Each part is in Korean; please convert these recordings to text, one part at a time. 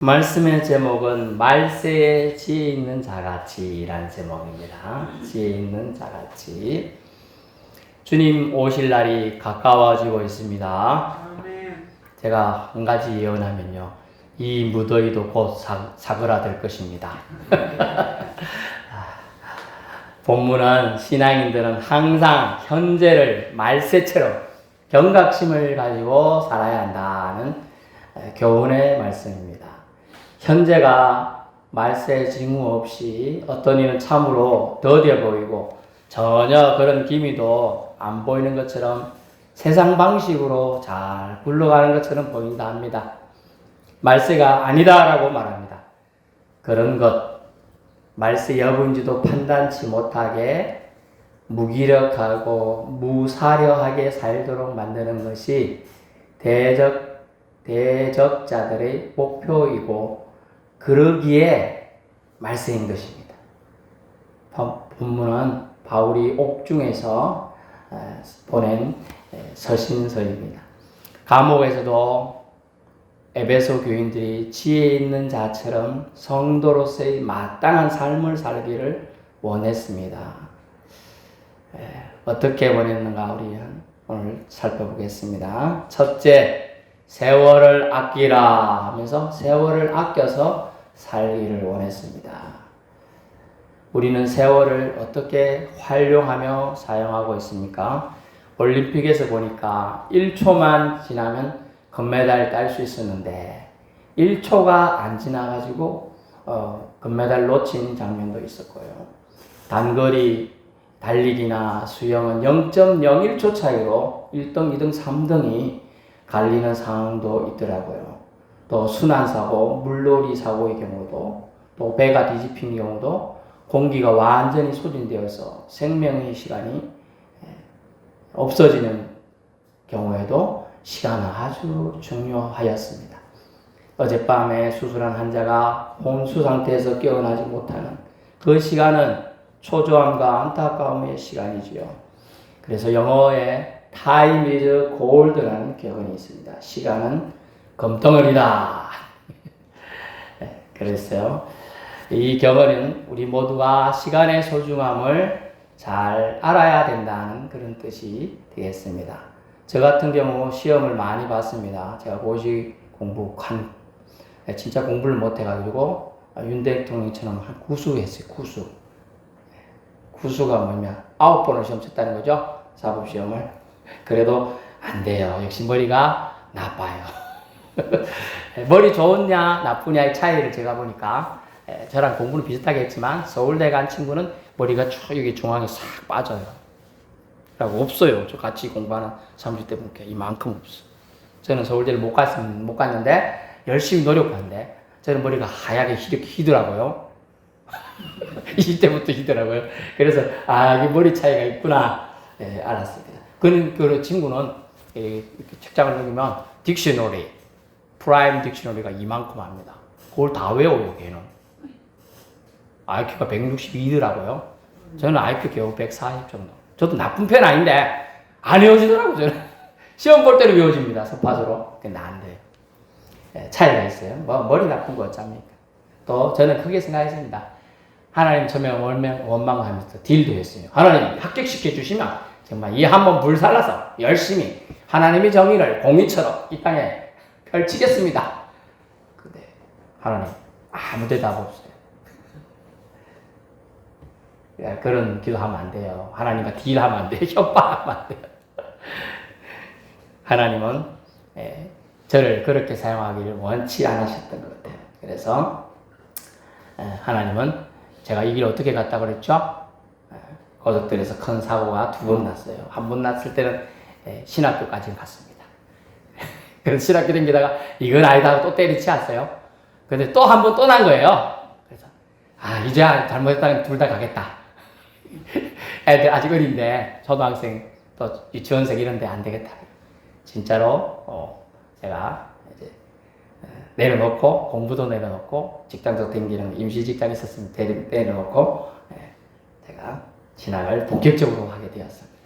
말씀의 제목은 말세에 지혜 있는 자같이라는 제목입니다. 지혜 있는 자같이. 주님 오실 날이 가까워지고 있습니다. 제가 한 가지 예언하면요, 이 무더위도 곧 사그라들 것입니다. 본문은 신앙인들은 항상 현재를 말세처럼 경각심을 가지고 살아야 한다는 교훈의 말씀입니다. 현재가 말세의 징후 없이 어떤 이는 참으로 더뎌 보이고 전혀 그런 기미도 안 보이는 것처럼 세상 방식으로 잘 굴러가는 것처럼 보인다 합니다. 말세가 아니다라고 말합니다. 그런 것, 말세 여부인지도 판단치 못하게 무기력하고 무사려하게 살도록 만드는 것이 대적자들의 목표이고 그러기에 말세인 것입니다. 본문은 바울이 옥중에서 보낸 서신서입니다. 감옥에서도 에베소 교인들이 지혜 있는 자처럼 성도로서의 마땅한 삶을 살기를 원했습니다. 어떻게 원했는가 우리는 오늘 살펴보겠습니다. 첫째, 세월을 아끼라 하면서 세월을 아껴서 살기를 원했습니다. 우리는 세월을 어떻게 활용하며 사용하고 있습니까? 올림픽에서 보니까 1초만 지나면 금메달 딸 수 있었는데 1초가 안 지나가지고 금메달 놓친 장면도 있었고요. 단거리 달리기나 수영은 0.01초 차이로 1등, 2등, 3등이 갈리는 상황도 있더라고요. 또 순환사고, 물놀이 사고의 경우도, 또 배가 뒤집힌 경우도 공기가 완전히 소진되어서 생명의 시간이 없어지는 경우에도 시간은 아주 중요하였습니다. 어젯밤에 수술한 환자가 혼수 상태에서 깨어나지 못하는 그 시간은 초조함과 안타까움의 시간이지요. 그래서 영어에 Time is gold라는 격언이 있습니다. 시간은 금덩어리다. 그랬어요. 이 격언은 우리 모두가 시간의 소중함을 잘 알아야 된다는 그런 뜻이 되겠습니다. 저 같은 경우 시험을 많이 봤습니다. 제가 고시 진짜 공부를 못해가지고 윤 대통령처럼 한 구수했어요. 구수가 뭐냐? 9번을 시험 쳤다는 거죠. 사법시험을. 그래도 안 돼요. 역시 머리가 나빠요. 머리 좋으냐 나쁘냐의 차이를 제가 보니까 저랑 공부는 비슷하게 했지만 서울대 간 친구는 머리가 여기 중앙에 싹 빠져요. 라고 없어요. 저 같이 공부하는 30대 분께 이만큼 없어. 저는 서울대를 못 갔는데 열심히 노력하는데 저는 머리가 하얗게 이렇게 희더라고요. 20대부터 희더라고요. 그래서 이게 머리 차이가 있구나 알았습니다. 그 친구는 책장을 넘기면 딕셔너리, 프라임 딕셔너리가 이만큼 합니다. 그걸 다 외워요, 걔는. IQ가 162더라고요. 저는 IQ 겨우 140 정도. 저도 나쁜 편 아닌데 안 외워지더라고요, 저는. 시험 볼 때는 외워집니다, 서파서로. 그게 안 돼요. 차이가 있어요. 머리 나쁜 거 어쩝니까? 또 저는 크게 생각했습니다. 하나님 처음에 원망하면서 딜도 했어요. 하나님 합격시켜 주시면 정말 이 한번 불살라서 열심히 하나님의 정의를 공의처럼 이 땅에 펼치겠습니다. 근데 하나님 아무 대답 없어요. 그런 기도하면 안 돼요. 하나님과 딜하면 안 돼요. 협박하면 안 돼요. 하나님은 저를 그렇게 사용하기를 원치 않으셨던 것 같아요. 그래서 하나님은 제가 이 길 어떻게 갔다 그랬죠? 고속도로에서 큰 사고가 2번 났어요. 한 번 났을 때는 신학교까지 갔습니다. 그래서 신학교 댕기다가 이건 아니다 하고 또 때리치웠어요. 근데 또 한 번 또 난 거예요. 그래서 이제 잘못했다면 둘 다 가겠다. 애들 아직 어린데 초등학생 또 유치원생 이런데 안 되겠다. 진짜로 제가 이제 내려놓고 공부도 내려놓고 직장도 댕기는 임시 직장 있었으면 내려놓고 제가 신학을 본격적으로 하게 되었습니다.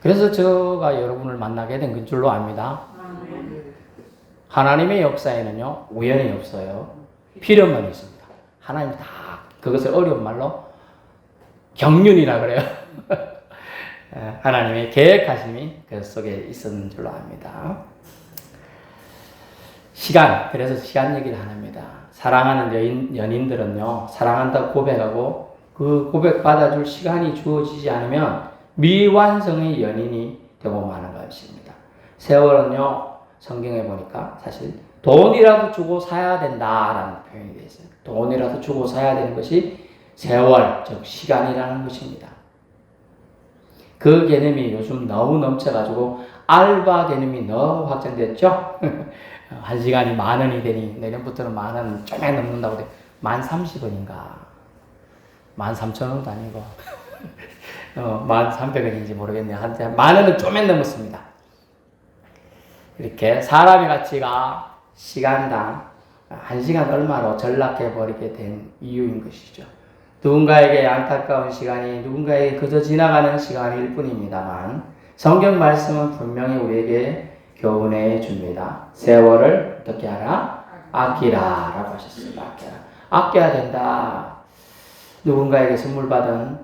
그래서 제가 여러분을 만나게 된 줄로 압니다. 하나님의 역사에는요, 우연이 없어요. 필요만 있습니다. 하나님이 다 그것을 어려운 말로 경륜이라 그래요. 하나님의 계획하심이 그 속에 있었는 줄로 압니다. 시간, 그래서 시간 얘기를 안 합니다. 사랑하는 연인들은요, 사랑한다고 고백하고 그 고백 받아줄 시간이 주어지지 않으면 미완성의 연인이 되고 마는 것입니다. 세월은요, 성경에 보니까 사실 돈이라도 주고 사야 된다라는 표현이 되어 있어요. 돈이라도 주고 사야 되는 것이 세월, 즉 시간이라는 것입니다. 그 개념이 요즘 너무 넘쳐가지고 알바 개념이 너무 확장됐죠. 한 시간이 10,000원이 되니 내년부터는 10,000원 조금 넘는다고 돼. 1030원인가 13,000원도 아니고 1,300원인지 모르겠네요. 한때 10,000원은 좀 넘었습니다. 이렇게 사람의 가치가 시간당 1시간 얼마로 전락해버리게 된 이유인 것이죠. 누군가에게 안타까운 시간이 누군가에게 그저 지나가는 시간일 뿐입니다만 성경 말씀은 분명히 우리에게 교훈해 줍니다. 세월을 어떻게 하라? 아끼라 라고 하셨습니다. 아껴야 된다. 누군가에게 선물 받은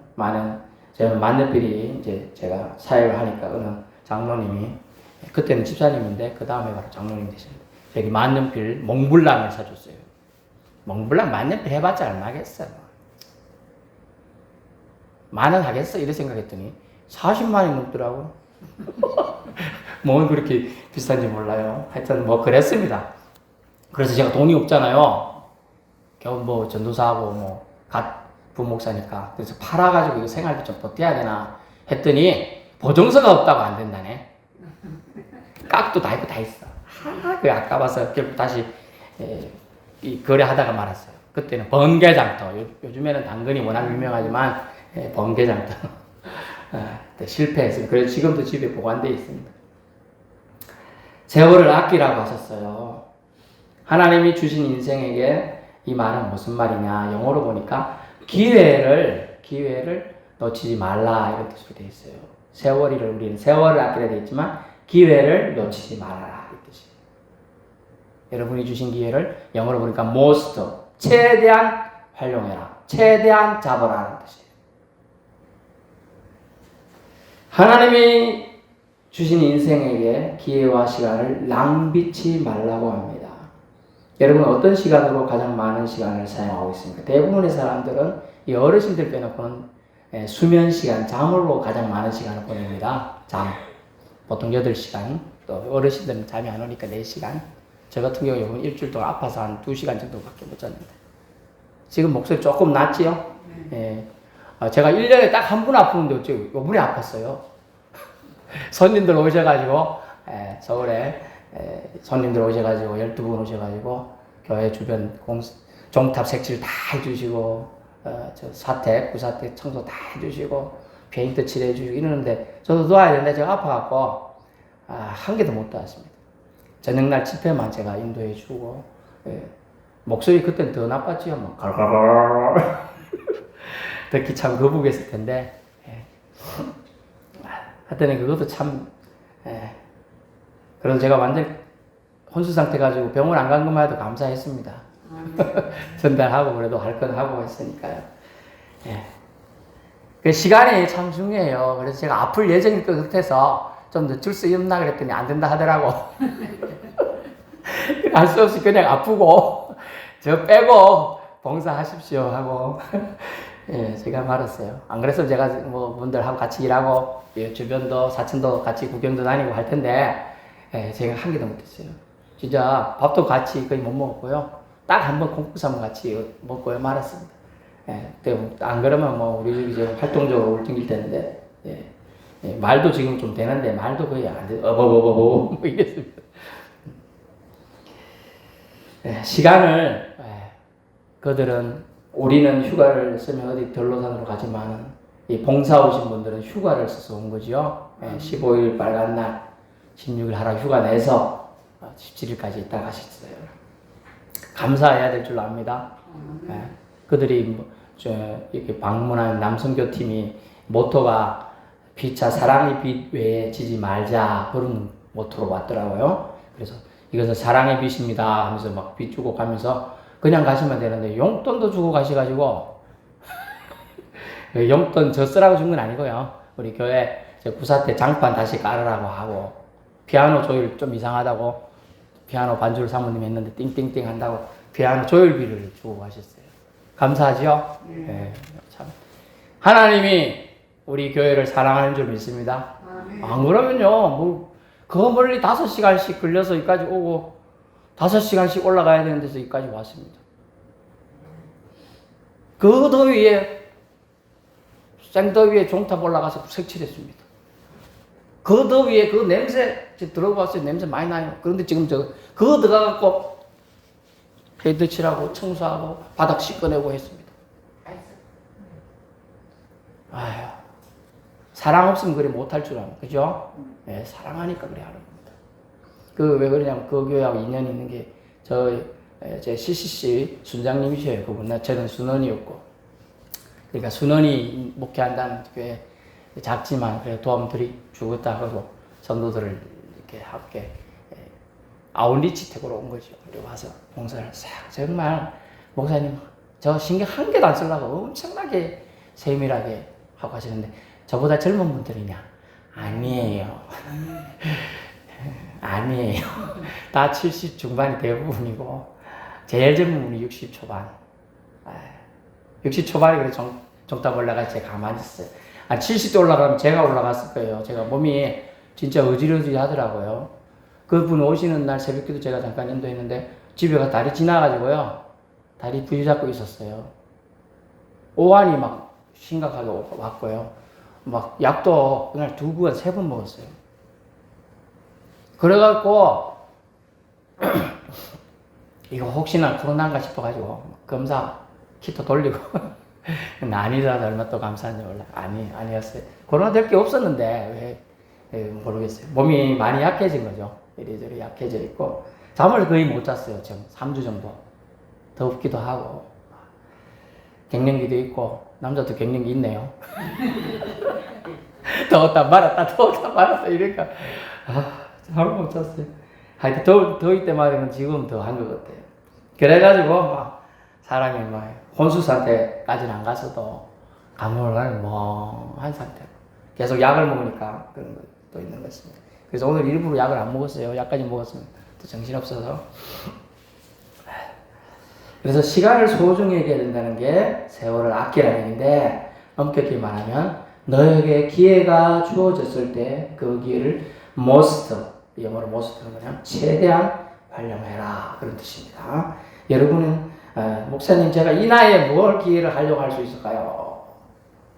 저는 만년필이 이제 제가 사회를 하니까 어느 장로님이 그때는 집사님인데 그 다음에 바로 장로님 되셨는데 저기 만년필 몽블랑을 사줬어요. 몽블랑 만년필 해봤자 얼마겠어요. 10,000원 하겠어? 이래 생각했더니 40만 원이 넘더라고. 뭐 그렇게 비싼지 몰라요. 하여튼 뭐 그랬습니다. 그래서 제가 돈이 없잖아요. 겨우 뭐 전도사하고 뭐 갓 부목사니까. 그래서 팔아가지고 이거 생활비 좀 버텨야 되나 했더니 보증서가 없다고 안 된다네. 깍도 다 있고 다 있어. 그게 아까워서 결국 다시 이 거래하다가 말았어요. 그때는 번개장터. 요즘에는 당근이 워낙 유명하지만 번개장터. 실패했어요. 그래서 지금도 집에 보관되어 있습니다. 세월을 아끼라고 하셨어요. 하나님이 주신 인생에게 이 말은 무슨 말이냐. 영어로 보니까 기회를 놓치지 말라 이런 뜻으로 되어 있어요. 우리는 세월을 아끼라 되어 있지만 기회를 놓치지 말아라 이 뜻이에요. 여러분이 주신 기회를 영어로 보니까 most, 최대한 활용해라. 최대한 잡아라는 뜻이에요. 하나님이 주신 인생에게 기회와 시간을 낭비치 말라고 합니다. 여러분 어떤 시간으로 가장 많은 시간을 사용하고 있습니까? 대부분의 사람들은 이 어르신들 빼놓고는 수면 시간, 잠으로 가장 많은 시간을 보냅니다. 잠. 보통 8시간. 또 어르신들은 잠이 안 오니까 4시간. 저 같은 경우에 일주일 동안 아파서 한 2시간 정도밖에 못 잤는데. 지금 목소리 조금 낫지요? 제가 1년에 딱 한 번 아프는데 어째 요번에 아팠어요. 손님들 오셔가지고 서울에 손님들 오셔가지고 12분 오셔가지고 교회 주변 종탑 색칠 다 해주시고 저 사택, 구사택 청소 다 해주시고 페인트 칠해주시고 이러는데 저도 도와야 되는데 제가 아파갖고 한 개도 못 도왔습니다. 저녁날 집회만 제가 인도해주고 목소리 그때는 더 나빴지요. 뭐 갈갈갈 듣기 참 거북했을 텐데 하여튼 그것도 참 그래서 제가 완전 혼수 상태 가지고 병원 안 간 것만 해도 감사했습니다. 전달하고 그래도 할 건 하고 했으니까요. 그 시간이 참 중요해요. 그래서 제가 아플 예정일 것 같아서 좀 늦출 수 있나 그랬더니 안 된다 하더라고. 할 수 없이 그냥 아프고 저 빼고 봉사하십시오 하고 제가 말았어요. 안 그랬으면 제가 뭐 분들하고 같이 일하고 주변도 사천도 같이 구경도 다니고 할 텐데 제가 한 개도 못했어요. 진짜 밥도 같이 거의 못 먹었고요. 딱 한 번 콩국수 같이 먹고요 말았습니다. 안 그러면 뭐 우리 집이 지금 활동적으로 울퉁길 텐데 말도 지금 좀 되는데 말도 거의 안 돼. 뭐 이랬습니다. 시간을 그들은 우리는 휴가를 쓰면 어디 덜로산으로 가지만 이 봉사 오신 분들은 휴가를 써서 온 거죠. 15일 빨간 날 16일 하루 휴가 내서 17일까지 있다 가셨어요. 감사해야 될 줄 압니다. 그들이 이렇게 방문한 남선교팀이 모토가 피차 사랑의 빛 외에 지지 말자 그런 모토로 왔더라고요. 그래서 이것은 사랑의 빚입니다 하면서 막 빚 주고 가면서 그냥 가시면 되는데 용돈도 주고 가셔가지고 용돈 저 쓰라고 준 건 아니고요. 우리 교회 구사 때 장판 다시 깔으라고 하고 피아노 조율 좀 이상하다고 피아노 반주를 사모님 했는데 띵띵띵 한다고 피아노 조율비를 주고 가셨어요. 감사하죠? 네, 참 하나님이 우리 교회를 사랑하는 줄 믿습니다. 안 그러면요, 그 멀리 5시간씩 걸려서 여기까지 오고 5시간씩 올라가야 되는 데서 여기까지 왔습니다. 그 더위에 생더위에 종탑 올라가서 색칠했습니다. 그 더위에 그 냄새 들어봤어요. 냄새 많이 나요. 그런데 지금 그거 들어가갖고 헤드 칠하고 청소하고 바닥 씻어내고 했습니다. 아휴, 사랑 없으면 그래 못할 줄 아는, 그죠? 네, 사랑하니까 그래 하는 겁니다. 왜 그러냐면 그 교회하고 인연이 있는 게 제 CCC 순장님이셔요. 그분. 저는 순원이었고. 그러니까 순원이 목회한다는 교회 작지만 그래 도움 주겠다 하고 성도들을 이렇게 함께 아웃리치 택으로 온 거죠. 그리고 와서 봉사를 싹 정말 목사님 저 신경 한 개도 안 쓰려고 엄청나게 세밀하게 하고 하시는데 저보다 젊은 분들이냐? 아니에요. 아니에요. 다 70 중반이 대부분이고 제일 젊은 분이 60 초반. 60 초반에 그래 정답 올라가서 제가 가만히 있어요. 70대 올라가면 제가 올라갔을 거예요. 제가 몸이 진짜 어지러지 하더라고요. 그분 오시는 날 새벽기도 제가 잠깐 인도했는데 집에 가 다리 지나가지고요. 다리 부여잡고 있었어요. 오한이 막 심각하게 왔고요. 막 약도 그날 2번, 3번 먹었어요. 그래갖고 이거 혹시나 코로나인가 싶어가지고 검사 키트 돌리고 아니더라도 얼마 또 감사한지 몰라. 아니었어요. 코로나 될 게 없었는데 왜 모르겠어요. 몸이 많이 약해진 거죠. 이리저리 약해져 있고 잠을 거의 못 잤어요. 지금 3주 정도. 덥기도 하고 갱년기도 있고 남자도 갱년기 있네요. 더웠다 말았다 이러니까 잠을 못 잤어요. 하여튼 더위 때문에 지금 더 한 것 같아요. 그래가지고 막 사람이 막 혼수 상태까지는 안 갔어도 감염을 한 상태로 계속 약을 먹으니까 그런 것도 있는 것입니다. 그래서 오늘 일부러 약을 안 먹었어요. 약까지 먹었으면 또 정신없어서. 그래서 시간을 소중히 여겨야 된다는 게 세월을 아끼라는 얘기인데 엄격히 말하면 너에게 기회가 주어졌을 때 그 기회를 most, 영어로 most는 뭐냐면 최대한 활용해라 그런 뜻입니다. 여러분은 목사님 제가 이 나이에 뭘 기회를 하려고 할 수 있을까요?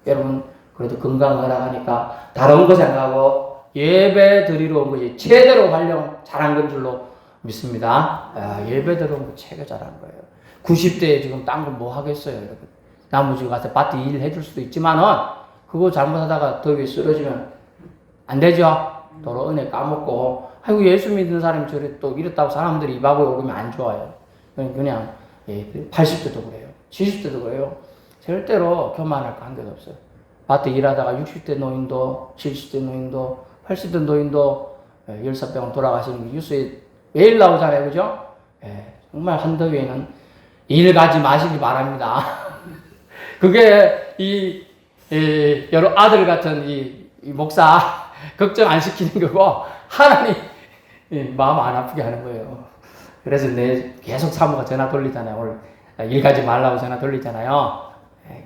여러분 그래도 건강 허락하니까 다른 거 생각하고 예배 드리러 온 것이 최대로 활용 잘한 건 줄로 믿습니다. 예배 드리러 온 거 최고 잘한 거예요. 90대에 지금 딴 거 뭐 하겠어요, 여러분. 나머지 가서 밭에 일 해줄 수도 있지만은 그거 잘못하다가 더위에 쓰러지면 안 되죠. 도로 은혜 까먹고 아이고 예수 믿는 사람이 저래 또 이랬다고 사람들이 입하고 오르면 안 좋아요. 그냥 80대도 그래요. 70대도 그래요. 절대로 교만할 거 한 개도 없어요. 밭에 일하다가 60대 노인도 70대 노인도 80대 노인도 열사병 돌아가시는 게 뉴스에 매일 나오잖아요. 그죠? 정말 한더위에는 일 가지 마시기 바랍니다. 그게 여러 아들 같은 이 목사 걱정 안 시키는 거고 하나님 마음 안 아프게 하는 거예요. 그래서 계속 사모가 전화 돌리잖아요. 오늘 일 가지 말라고 전화 돌리잖아요.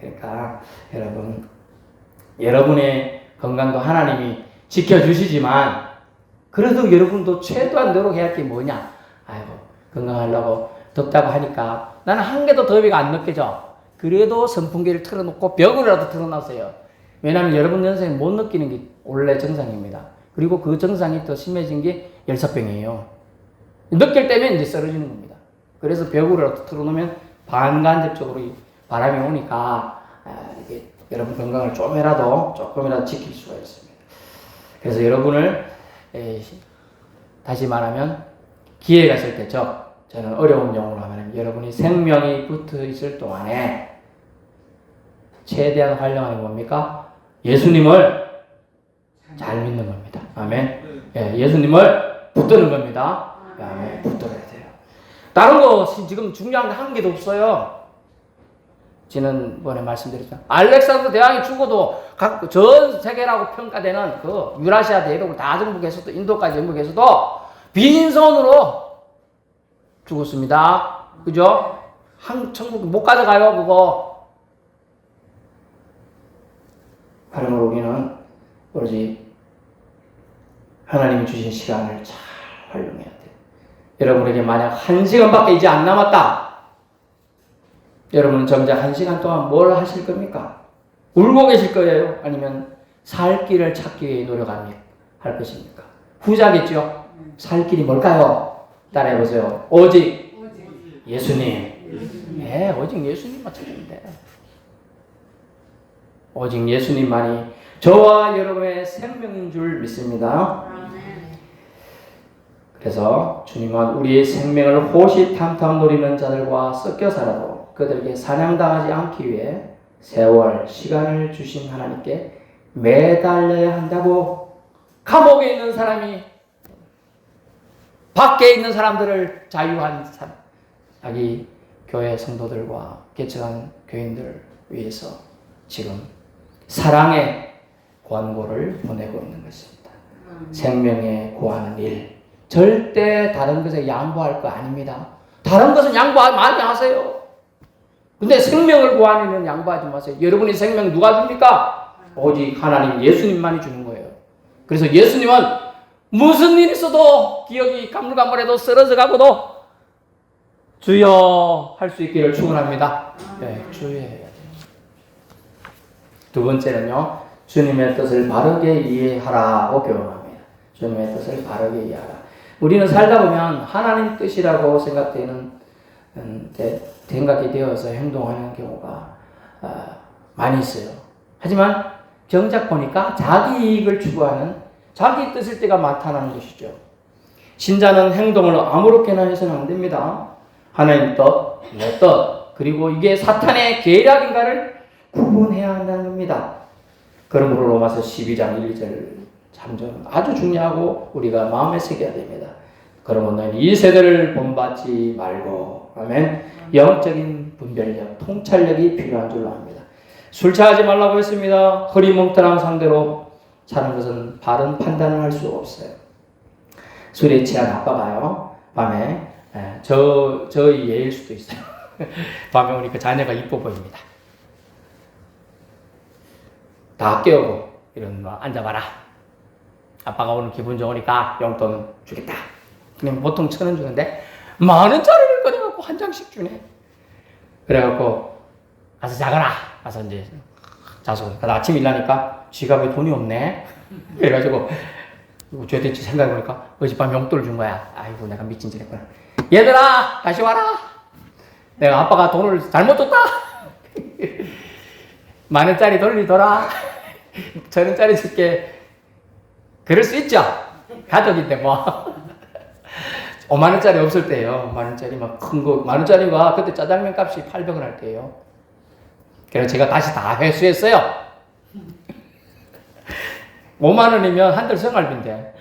그러니까 여러분의 건강도 하나님이 지켜주시지만 그래도 여러분도 최대한 노력해야 할 게 뭐냐? 아이고 건강하려고 덥다고 하니까 나는 한 개도 더위가 안 느껴져. 그래도 선풍기를 틀어놓고 벽으로라도 틀어놨어요. 왜냐하면 여러분 연세에 못 느끼는 게 원래 정상입니다. 그리고 그 정상이 더 심해진 게 열사병이에요. 느낄 때면 이제 쓰러지는 겁니다. 그래서 벽으로라도 틀어놓으면 반간접적으로 바람이 오니까 이게 여러분 건강을 조금이라도 지킬 수가 있습니다. 그래서 여러분을 다시 말하면 기회가 있을 때 저는 어려운 용어로 하면 여러분이 생명이 붙어 있을 동안에 최대한 활용하는 뭡니까? 예수님을 잘 믿는 겁니다. 아멘. 예수님을 붙드는 겁니다. 아멘. 붙들어야 돼요. 다른 거 지금 중요한 거 한 개도 없어요. 지난번에 말씀드렸죠. 알렉산더 대왕이 죽어도 전 세계라고 평가되는 그 유라시아 대륙을 다 정복해서도 인도까지 정복해서도 빈손으로 죽었습니다. 그죠? 천국 못 가져가요, 그거. 그러므로 우리는 오로지 하나님이 주신 시간을 잘 활용해야 돼요. 여러분에게 만약 1시간밖에 이제 안 남았다. 여러분은 정작 1시간 동안 뭘 하실 겁니까? 울고 계실 거예요? 아니면 살 길을 찾기 위해 노력할 것입니까? 후자겠죠? 살 길이 뭘까요? 따라해보세요. 오직 예수님. 네, 오직 예수님만 찾으면 돼요. 오직 예수님만이 저와 여러분의 생명인 줄 믿습니다. 그래서 주님은 우리의 생명을 호시탐탐 노리는 자들과 섞여 살아도 그들에게 사냥당하지 않기 위해 세월, 시간을 주신 하나님께 매달려야 한다고. 감옥에 있는 사람이 밖에 있는 사람들을 자유한 자기 교회 성도들과 개척한 교인들을 위해서 지금 사랑의 권고를 보내고 있는 것입니다. 생명에 구하는 일, 절대 다른 것에 양보할 거 아닙니다. 다른 것은 많이 하세요. 근데 생명을 구하는 일은 양보하지 마세요. 여러분의 생명 누가 줍니까? 오직 하나님 예수님만이 주는 거예요. 그래서 예수님은 무슨 일이 있어도 기억이 가물가물해도 쓰러져 가고도 주여 할 수 있기를 축원합니다. 네, 주여 해야 돼요. 두 번째는요, 주님의 뜻을 바르게 이해하라고 교훈합니다. 주님의 뜻을 바르게 이해하라. 우리는 살다 보면 하나님 뜻이라고 생각이 되어서 행동하는 경우가 많이 있어요. 하지만 정작 보니까 자기 이익을 추구하는 자기 뜻일 때가 나타나는 것이죠. 신자는 행동을 아무렇게나 해서는 안 됩니다. 하나님 뜻, 내 뜻, 그리고 이게 사탄의 계략인가를 구분해야 한다는 겁니다. 그러므로 로마서 12장 1, 2절 3절은 아주 중요하고 우리가 마음에 새겨야 됩니다. 그러면 너희는 이 세대를 본받지 말고, 아멘, 영적인 분별력, 통찰력이 필요한 줄로 압니다. 술 취하지 말라고 했습니다. 허리몽탈한 상대로 사는 것은 바른 판단을 할 수 없어요. 술에 취한 아빠가요, 밤에 저희 예일 수도 있어요. 밤에 오니까 자녀가 이뻐 보입니다. 다 깨우고 이런 거 앉아봐라. 아빠가 오늘 기분 좋으니까 용돈 주겠다. 그냥 보통 1,000원 주는데 10,000원짜리를 꺼내갖고 한 장씩 주네. 그래갖고 가서 자거라. 가서 이제 자서 아침 일나니까 지갑에 돈이 없네. 그래가지고 저 대체 생각해보니까 어젯밤 용돈을 준 거야. 아이고 내가 미친 짓 했구나. 얘들아 다시 와라. 내가 아빠가 돈을 잘못 줬다. 10,000원짜리 돌리더라. 1,000원짜리 줄게. 그럴 수 있죠. 가족인데 뭐. 5만원짜리 없을 때요. 5만원짜리 막 큰 거. 10,000원짜리가 그때 짜장면 값이 800원 할 때요. 그래서 제가 다시 다 회수했어요. 5만원이면 한 달 생활비인데.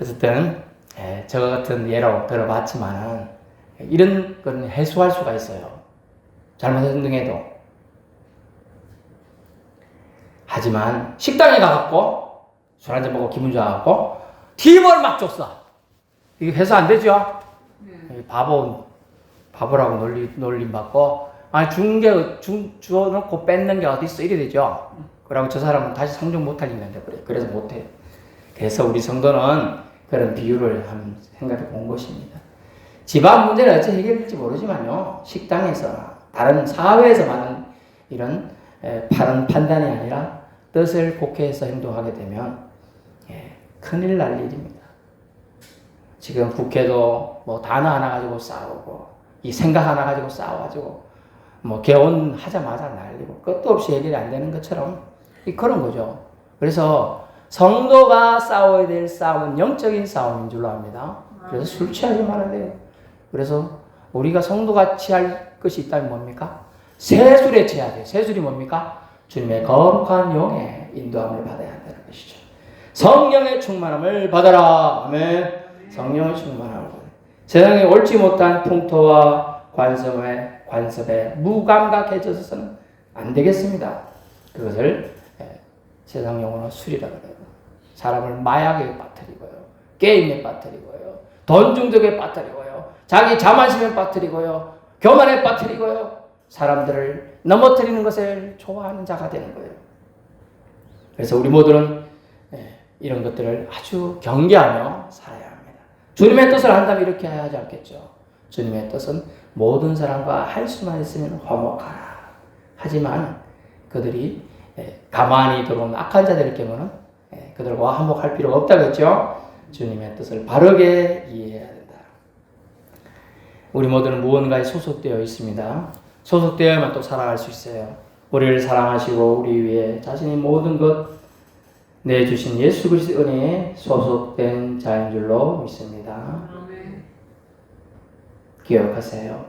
어쨌든 저 같은 예로 들어봤지만 이런 건 해소할 수가 있어요. 잘못 행동해도. 하지만 식당에 가갖고 술 한잔 먹고 기분 좋아갖고 팁을 막 줬어. 이게 해소 안 되죠? 바보라고 놀림 받고, 주워놓고 뺏는 게 어딨어? 이래 되죠? 그러고 저 사람은 다시 상종 못할 일인데, 그래. 그래서 못해요. 그래서 우리 성도는 그런 비유를 한번 생각해 본 것입니다. 집안 문제는 어찌 해결될지 모르지만요, 식당에서, 다른 사회에서 많은 이런 바른 판단이 아니라 뜻을 곡해해서 행동하게 되면 큰일 날 일입니다. 지금 국회도 뭐 단어 하나 가지고 싸우고, 이 생각 하나 가지고 싸워가지고, 뭐 개원하자마자 난리고, 끝도 없이 해결이 안 되는 것처럼 그런 거죠. 그래서 성도가 싸워야 될 싸움은 영적인 싸움인 줄로 압니다. 그래서 술 취하지 말아야 돼요. 그래서 우리가 성도가 취할 것이 있다면 뭡니까? 세술에 취해야 돼요. 세술이 뭡니까? 주님의 거룩한 영에 인도함을 받아야 한다는 것이죠. 성령의 충만함을 받아라. 아멘. 성령의 충만함을 받아라. 세상에 옳지 못한 풍토와 관습에 무감각해져서는 안 되겠습니다. 그것을 세상 용어로 술이라고 해요. 사람을 마약에 빠뜨리고요. 게임에 빠뜨리고요. 돈 중독에 빠뜨리고요. 자기 자만심에 빠뜨리고요. 교만에 빠뜨리고요. 사람들을 넘어뜨리는 것을 좋아하는 자가 되는 거예요. 그래서 우리 모두는 이런 것들을 아주 경계하며 살아야 합니다. 주님의 뜻을 한다면 이렇게 해야 하지 않겠죠. 주님의 뜻은 모든 사람과 할 수만 있으면 화목하라. 하지만 그들이 가만히 들어온 악한 자들의 경우는 그들과 화목할 필요가 없다겠죠. 주님의 뜻을 바르게 이해해야 된다. 우리 모두는 무언가에 소속되어 있습니다. 소속되어야만 또 살아갈 수 있어요. 우리를 사랑하시고 우리 위해 자신이 모든 것 내주신 예수 그리스도의 은혜에 소속된 자인 줄로 믿습니다. 아멘. 기억하세요.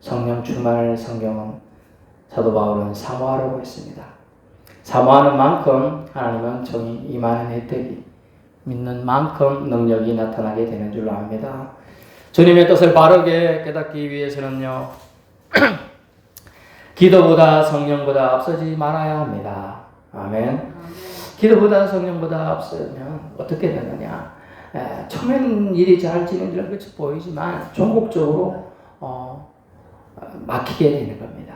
성령 충만을 성경은 사도 바울은 사모하라고 했습니다. 사모하는 만큼 하나님은 정이 임하는 혜택이 믿는 만큼 능력이 나타나게 되는 줄로 압니다. 주님의 뜻을 바르게 깨닫기 위해서는요. 기도보다 성령보다 앞서지 말아야 합니다. 아멘. 기도보다 성령보다 앞서면 어떻게 되느냐. 처음에는 일이 잘 진행되는 것이 보이지만 종국적으로 막히게 되는 겁니다.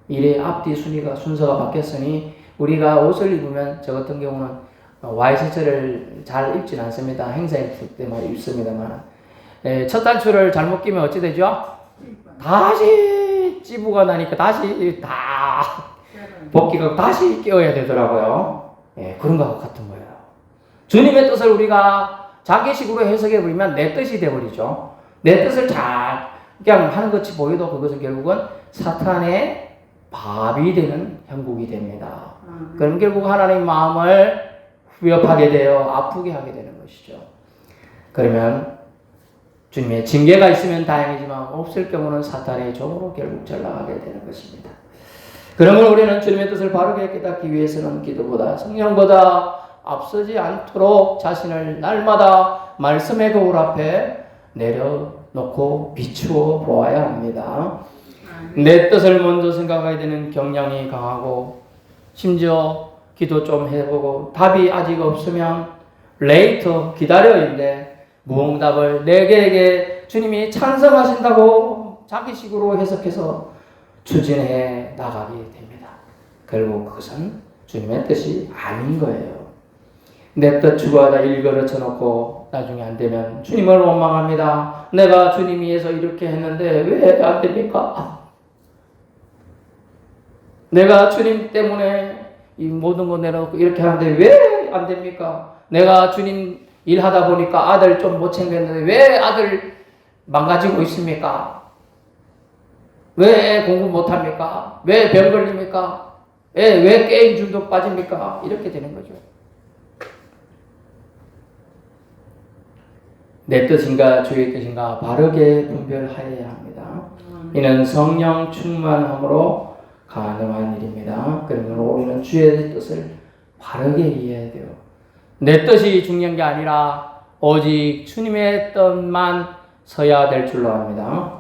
일의 앞뒤 순서가 바뀌었으니 우리가 옷을 입으면 저 같은 경우는 와이셔츠를 잘 입진 않습니다. 행사일 때만 입습니다만 첫 단추를 잘못 끼면 어찌 되죠? 다시 찌부가 나니까 다시 다 벗기고 다시 끼워야 되더라고요. 그런 것과 같은 거예요. 주님의 뜻을 우리가 자기식으로 해석해 버리면 내 뜻이 되어버리죠. 내 뜻을 잘 그냥 하는 것이 보여도 그것은 결국은 사탄의 밥이 되는 형국이 됩니다. 그럼 결국 하나님의 마음을 위협하게 되어 아프게 하게 되는 것이죠. 그러면 주님의 징계가 있으면 다행이지만 없을 경우는 사탄의 종으로 결국 전락하게 되는 것입니다. 그러면 우리는 주님의 뜻을 바르게 깨닫기 위해서는 기도보다 성령보다 앞서지 않도록 자신을 날마다 말씀의 거울 앞에 내려놓고 비추어 보아야 합니다. 내 뜻을 먼저 생각하게 되는 경향이 강하고 심지어 기도 좀 해보고 답이 아직 없으면 레이터 기다려인데 무응답을 내게에게 주님이 찬성하신다고 자기식으로 해석해서 추진해 나가게 됩니다. 결국 그것은 주님의 뜻이 아닌 거예요. 내 뜻 추구하다 일거러쳐 놓고 나중에 안 되면 주님을 원망합니다. 내가 주님 위해서 이렇게 했는데 왜 안 됩니까? 내가 주님 때문에 이 모든 거 내려놓고 이렇게 하는데 왜 안 됩니까? 내가 주님 일하다 보니까 아들 좀 못 챙겼는데 왜 아들 망가지고 있습니까? 왜 공부 못합니까? 왜 병 걸립니까? 왜 게임 중독 빠집니까? 이렇게 되는 거죠. 내 뜻인가 주의 뜻인가 바르게 분별하여야 합니다. 이는 성령 충만함으로 가능한 일입니다. 그러면 우리는 주의 뜻을 바르게 이해해야 돼요. 내 뜻이 중요한 게 아니라 오직 주님의 뜻만 서야 될 줄로 압니다.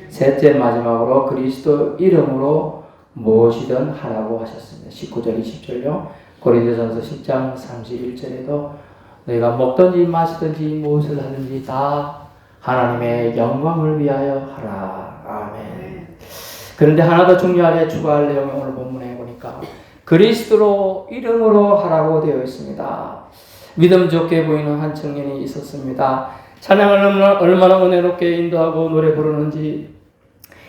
셋째 마지막으로 그리스도 이름으로 무엇이든 하라고 하셨습니다. 19절 20절요. 고린도전서 10장 31절에도 너희가 먹든지 마시든지 무엇을 하든지 다 하나님의 영광을 위하여 하라. 아멘. 그런데 하나 더 중요하게 추가할 내용이 오늘 본문에 보니까 그리스도로 이름으로 하라고 되어 있습니다. 믿음 좋게 보이는 한 청년이 있었습니다. 찬양을 얼마나 은혜롭게 인도하고 노래 부르는지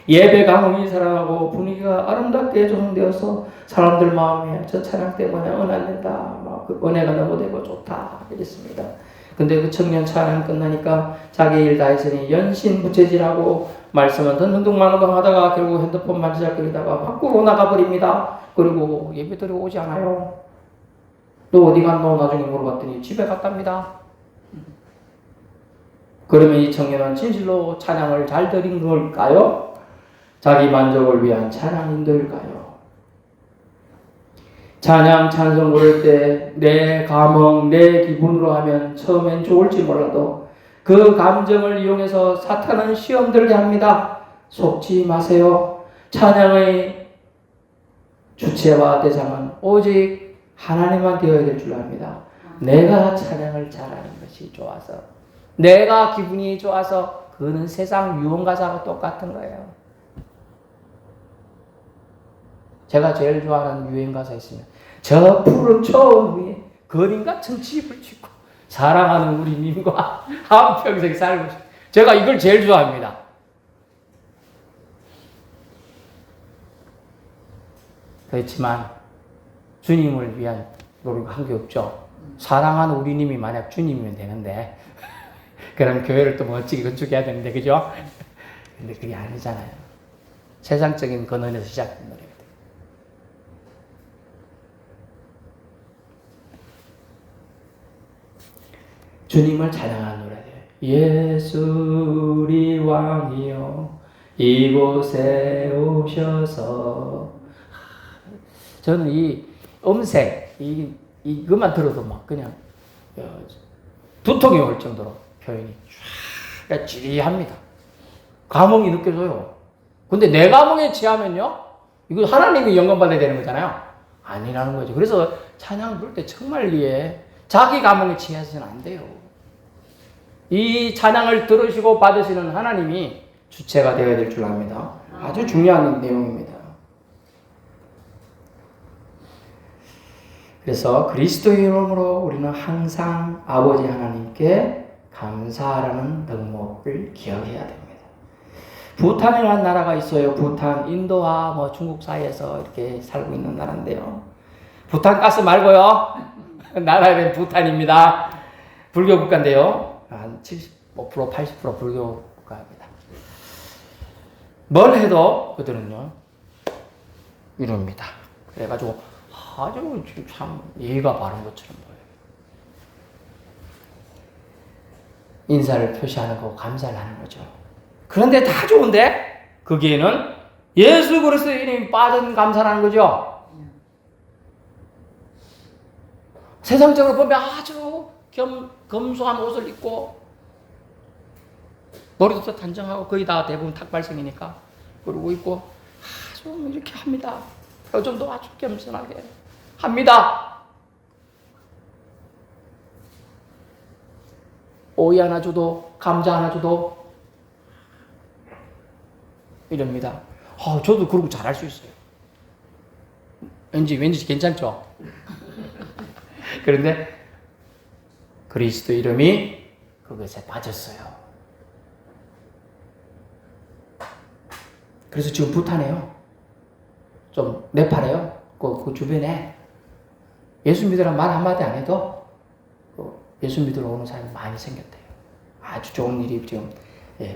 예배 감흥이 살아나고 분위기가 아름답게 조성되어서 사람들 마음에 저 찬양 때문에 은혜된다. 막 그 은혜가 너무 되고 좋다. 이랬습니다. 근데 그 청년 찬양 끝나니까 자기 일 다 했으니 연신부채질하고 말씀은 든든둥만둥 하다가 결국 핸드폰 만지작거리다가 밖으로 나가버립니다. 그리고 예배 드리고 오지 않아요. 너 어디 갔노? 나중에 물어봤더니 집에 갔답니다. 그러면 이 청년은 진실로 찬양을 잘 드린 걸까요? 자기 만족을 위한 찬양 인도일까요? 찬양 찬송 부를 때 내 감흥, 내 기분으로 하면 처음엔 좋을지 몰라도 그 감정을 이용해서 사탄은 시험 들게 합니다. 속지 마세요. 찬양의 주체와 대상은 오직 하나님만 되어야 될 줄 압니다. 내가 찬양을 잘하는 것이 좋아서, 내가 기분이 좋아서, 그는 세상 유흥가사와 똑같은 거예요. 제가 제일 좋아하는 유행가사 있으면 저 푸른 초원 위에 그림 같은 집을 짓고 사랑하는 우리 님과 한평생 살고 싶어요. 제가 이걸 제일 좋아합니다. 그렇지만 주님을 위한 노력을 한 게 없죠. 사랑하는 우리 님이 만약 주님이면 되는데 그럼 교회를 또 멋지게 건축해야 되는데, 그죠? 근데 그게 아니잖아요. 세상적인 근원에서 시작된 노래거든요. 주님을 찬양하는 노래예요. 예수 우리 왕이여 이곳에 오셔서. 저는 이 음색 이것만 들어도 막 그냥 두통이 올 정도로 표현이 쫙 찌리합니다. 감흥이 느껴져요. 근데 내 감흥에 취하면요, 이거 하나님이 영광 받아야 되는 거잖아요. 아니라는 거죠. 그래서 찬양 부를 때 정말 자기 감흥에 취해서는 안 돼요. 이 찬양을 들으시고 받으시는 하나님이 주체가 되어야 될 줄 압니다. 아주 중요한 내용입니다. 그래서 그리스도의 이름으로 우리는 항상 아버지 하나님께 감사하라는 덕목을 기억해야 됩니다. 부탄이라는 나라가 있어요. 부탄, 인도와 중국 사이에서 이렇게 살고 있는 나라인데요. 부탄 가스 말고요. 나라 이름 부탄입니다. 불교 국가인데요. 한 75%, 80% 불교 국가입니다. 뭘 해도 그들은요, 이룹니다. 그래가지고 아주 참 예의가 바른 것처럼 보여요. 인사를 표시하는 거고 감사를 하는 거죠. 그런데 다 좋은데 거기에는 예수 그리스도의 이름이 빠진 감사를 하는 거죠. 세상적으로 보면 아주 검소한 옷을 입고 머리도 단정하고 거의 다 대부분 탁발성이니까 그러고 있고 아주 이렇게 합니다. 표정도 아주 겸손하게 합니다. 오이 하나 줘도 감자 하나 줘도 이럽니다. 저도 그러고 잘할 수 있어요. 왠지 괜찮죠? 그런데 그리스도 이름이 그것에 빠졌어요. 그래서 지금 부탄해요. 좀 내팔해요. 그 주변에 예수 믿으라는 말 한마디 안 해도 예수 믿으러 오는 사람이 많이 생겼대요. 아주 좋은 일이 지금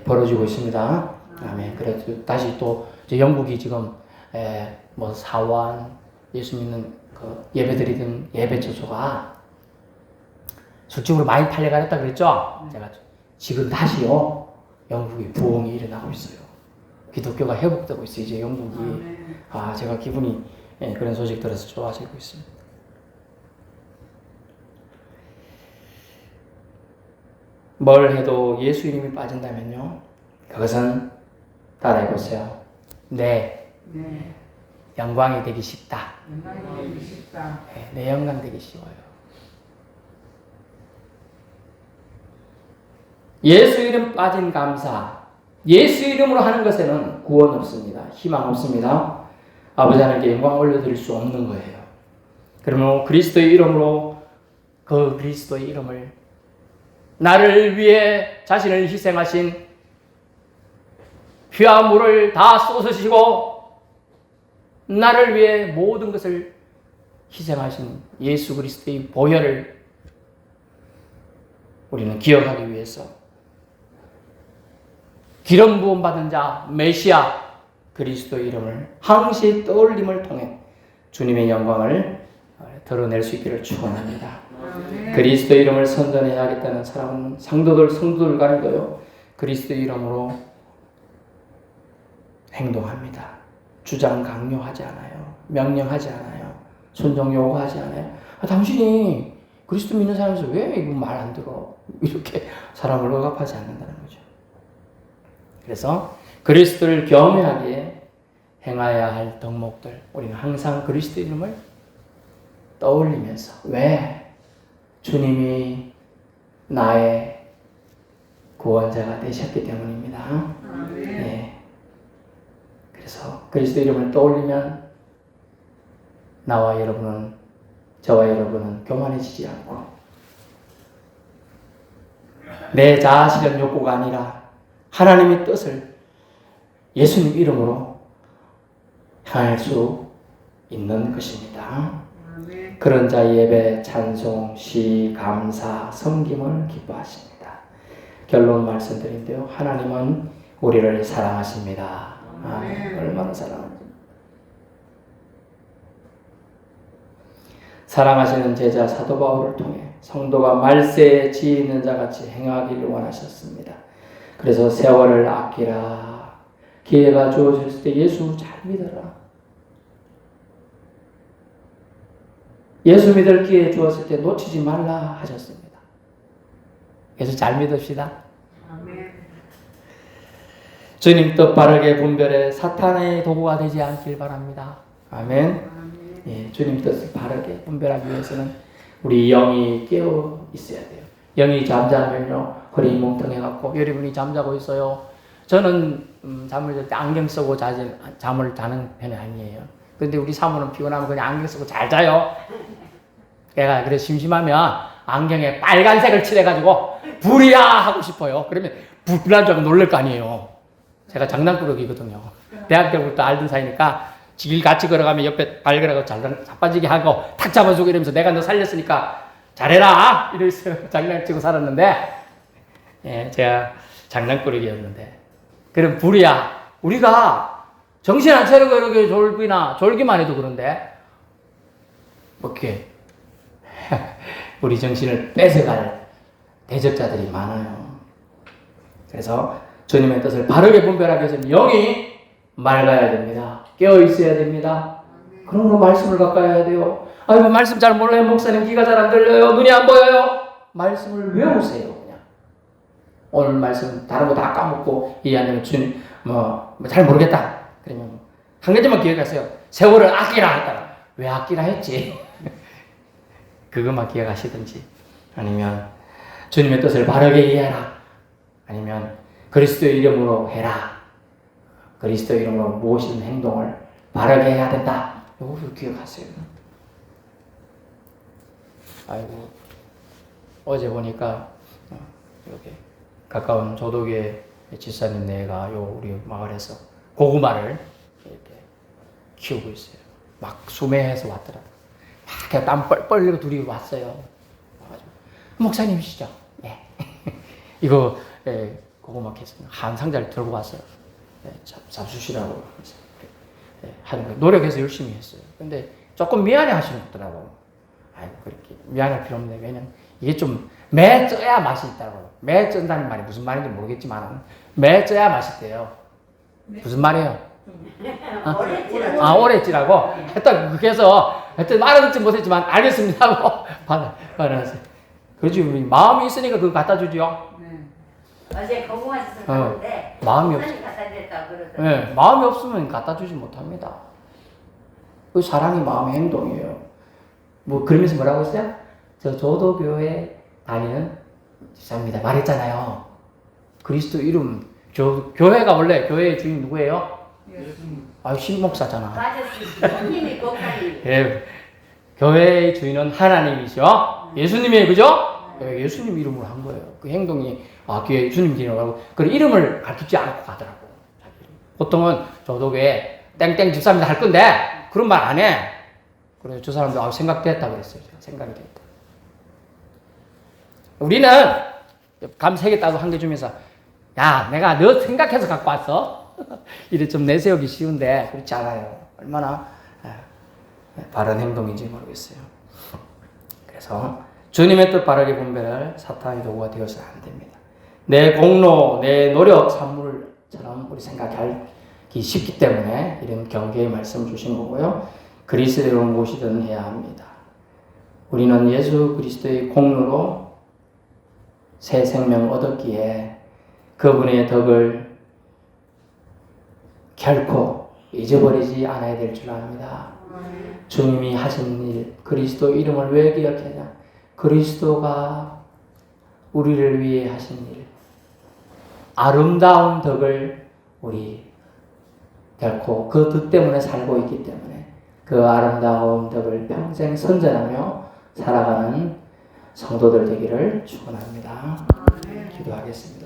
벌어지고 있습니다. 아멘. 그래서 다시 또 영국이 지금 사원 예수 믿는 그 예배드리던 예배 처소가 술집으로 많이 팔려가렸다 그랬죠? 제가 지금 다시요 영국이 부흥이 일어나고 있어요. 기독교가 회복되고 있어요. 이제 영국이. 제가 기분이 그런 소식 들어서 좋아지고 있습니다. 뭘 해도 예수 이름이 빠진다면요, 그것은 따라해보세요. 내 영광이 되기 쉽다. 내 영광 되기 쉬워요. 예수 이름 빠진 감사, 예수 이름으로 하는 것에는 구원 없습니다. 희망 없습니다. 아버지 하나님께 영광 올려드릴 수 없는 거예요. 그러면 그리스도의 이름으로 그 그리스도의 이름을 나를 위해 자신을 희생하신 피와 물을 다 쏟으시고 나를 위해 모든 것을 희생하신 예수 그리스도의 보혈을 우리는 기억하기 위해서 기름 부음 받은 자 메시아 그리스도의 이름을 항시 떠올림을 통해 주님의 영광을 드러낼 수 있기를 축원합니다. 그리스도의 이름을 선전해야겠다는 사람은 성도들 간에도요 그리스도의 이름으로 행동합니다. 주장 강요하지 않아요. 명령하지 않아요. 순종 요구하지 않아요? 당신이 그리스도 믿는 사람에서 왜 이거 말 안 들어? 이렇게 사람을 억압하지 않는다는 거죠. 그래서 그리스도를 경외하기에 행해야 할 덕목들, 우리는 항상 그리스도 이름을 떠올리면서, 왜? 주님이 나의 구원자가 되셨기 때문입니다. 네. 그래서 그리스도 이름을 떠올리면 저와 여러분은 교만해지지 않고 내 자아 실현 욕구가 아니라 하나님의 뜻을 예수님 이름으로 행할 수 있는 것입니다. 그런 자 예배, 찬송, 시, 감사, 섬김을 기뻐하십니다. 결론 말씀드린데요. 하나님은 우리를 사랑하십니다. 얼마나 사랑하십니까? 사랑하시는 제자 사도 바울을 통해 성도가 말세에 지혜 있는 자같이 행하기를 원하셨습니다. 그래서 세월을 아끼라. 기회가 주어졌을 때 예수 잘 믿어라. 예수 믿을 기회 주었을 때 놓치지 말라 하셨습니다. 예수 잘 믿읍시다. 아멘. 주님 뜻 바르게 분별해 사탄의 도구가 되지 않길 바랍니다. 아멘. 예, 주님 뜻을 바르게 분별하기 위해서는 우리 영이 깨어 있어야 돼요. 영이 잠자면요 허리 뭉텅해갖고 여러분이 잠자고 있어요. 저는 잠을 잘 때 안경 쓰고 잠을 자는 편이 아니에요. 근데 우리 사모는 피곤하면 그냥 안경 쓰고 잘 자요. 내가 그래서 심심하면 안경에 빨간색을 칠해가지고 불이야 하고 싶어요. 그러면 불난 줄 알고 놀랄 거 아니에요. 제가 장난꾸러기거든요. 대학 때부터 알던 사이니까 길 같이 걸어가면 옆에 발걸어가고 자빠지게 하고 탁 잡아주고 이러면서 내가 너 살렸으니까 잘해라 이러면서 장난치고 살았는데, 예, 제가 장난꾸러기였는데, 그럼 불이야. 우리가 정신 안 차리고 이렇게 졸기만 해도 그런데 이렇게 우리 정신을 뺏어갈 대적자들이 많아요. 그래서 주님의 뜻을 바르게 분별하기 위해서는 영이 맑아야 됩니다. 깨어 있어야 됩니다. 그러므로 말씀을 가까이 해야 돼요. 아이고 말씀 잘 몰라요. 목사님 귀가 잘 안 들려요. 눈이 안 보여요. 말씀을 외우세요. 그냥 오늘 말씀 다른 거 다 까먹고 이해하면 주님 잘 모르겠다. 그러면 한 가지만 기억하세요. 세월을 아끼라 했다가 왜 아끼라 했지? 그것만 기억하시든지, 아니면 주님의 뜻을 바르게 이해하라, 아니면 그리스도의 이름으로 해라. 그리스도의 이름으로 무엇이든 행동을 바르게 해야 된다. 이거를 기억하세요. 아이고, 어제 보니까 이렇게 가까운 조도교회 집사님 네가 우리 마을에서 고구마를 이렇게 키우고 있어요. 막 수매해서 왔더라고요. 막 땀 뻘뻘 흘리고 둘이 왔어요. 목사님이시죠? 네. 이거 고구마 캐서 한 상자를 들고 왔어요. 네, 잡수시라고 하는 거 노력해서 열심히 했어요. 근데 조금 미안해 하시는 것더라고요. 아이고 그렇게 미안할 필요 없네. 왜냐면 이게 좀 매쪄야 맛이 있다고. 매쩐다는 말이 무슨 말인지 모르겠지만 매쪄야 맛있대요. 무슨 말이에요? 오래 찌라고? 하여튼 그래서 하여튼 알아듣지 못했지만 알겠습니다 하고 받아놨어요. 그렇지, 마음이 있으니까 그거 갖다 주죠. 어제 고구마 주스 샀는데 마음이 갖다 줬다고 그러더라고요. 네, 마음이 없으면 갖다 주지 못합니다. 그 사랑이 마음의 행동이에요. 뭐 그러면서 뭐라고 했어요? 저 조도교회 다니는 집사입니다. 말했잖아요. 그리스도 이름, 교회가 원래 교회의 주인 누구예요? 신목사잖아. 예수님이 목사님. 예, 교회의 주인은 하나님이죠. 예수님이에요, 그죠? 네, 예수님 이름으로 한 거예요. 그 행동이 교회 주님 이름으로 하고 그 이름을 가르치지 않고 가더라고. 보통은 조도교회 땡땡 집사입니다 할 건데 그런 말 안 해. 그래서 저 사람도 생각됐다 그랬어요. 생각이 됐다. 우리는 감 3개 따서 한 개 주면서 야, 내가 너 생각해서 갖고 왔어. 이래 좀 내세우기 쉬운데 그렇지 않아요. 얼마나 바른 행동인지 모르겠어요. 그래서 주님의 뜻 바르게 분별할 사탄의 도구가 되어서는 안 됩니다. 내 공로, 내 노력, 산물처럼 우리 생각하기 쉽기 때문에 이런 경계의 말씀을 주신 거고요. 그리스도로 모시든 해야 합니다. 우리는 예수 그리스도의 공로로 새 생명을 얻었기에 그분의 덕을 결코 잊어버리지 않아야 될 줄 압니다. 주님이 하신 일, 그리스도 이름을 왜 기억하냐? 그리스도가 우리를 위해 하신 일, 아름다운 덕을 우리 결코 그 덕 때문에 살고 있기 때문에 그 아름다운 덕을 평생 선전하며 살아가는 성도들 되기를 축원합니다. 기도하겠습니다.